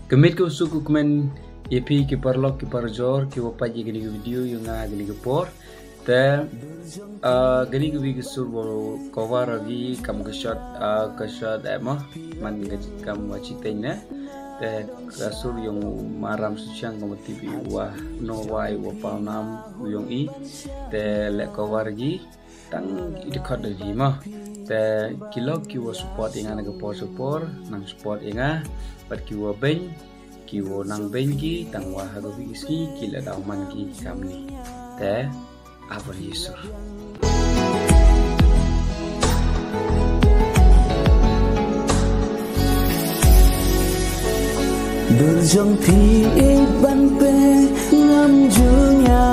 Kemit ko suku komen EP ki parlok ki parjor ki wapa ji gani video yung gani por te gani ki sur bo cover gi kam ka shot emo man gaji kam wachiteng na te kasur yung maram susyang kam TV wa no wai wa pa nam yung I te le cover gi tang idikot gi ma te kilo ki wa support inga naga support nang support inga pat ki wa ben ki wo nang bengi tang wa hago isi kila daw man ki kamni te avar yisur Durjong pi ban pe ngam junya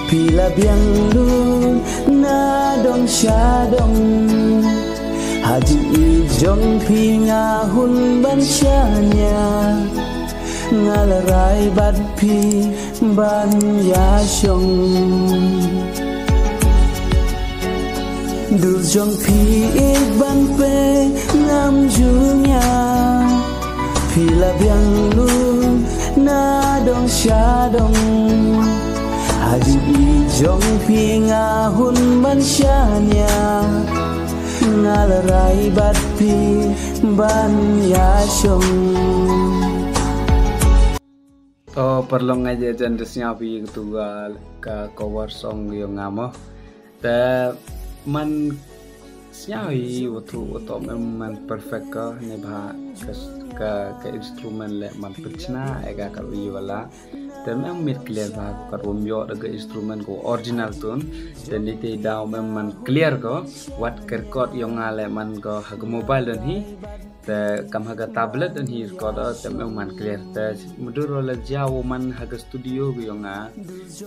pila biang lu na dong sha dong haji jong pi nga hun ban chanya ngalarai bat pi ban ya shong Durjong pi ban pe ngam junya pila biang lu na dong sha dong haji jong pi nga hun ban chanya ngalarai bat pi ban ya shong to perlong aja jandesnya pi ketua ka cover song yung ngamo te man syawi waktu memang perfect ka nebha ka instrumen le man pechna ega ka wala te memang mit clear ba ka romyo daga instrumen ko original tun dan ite daw memang clear ko what kerkot yung ngale man ko hag mobile dan hi te kam haga tablet dan hi ko da te memang clear te mudur la jawo man haga studio yung nga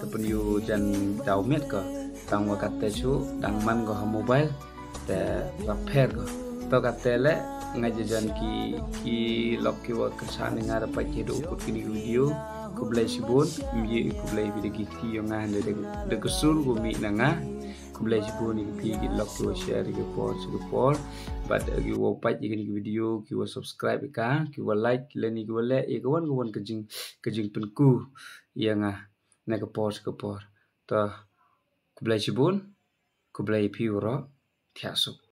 te penyu jan daw met ko tang wa katte chu dang man ko mobile te repair ko to katele ngajajan ki lok ki wa kersane ngara pa jedo ukut kini video ku blai sibun mi ku blai video ki yo nga de kesur ku mi nanga ku blai sibun ki lok ku share ki por but ki wa pa kini video ki wa subscribe ka ki wa like leni ki wa le e kawan kejing penku yang na ke por to ku blai sibun ku blai pi ro tiasuk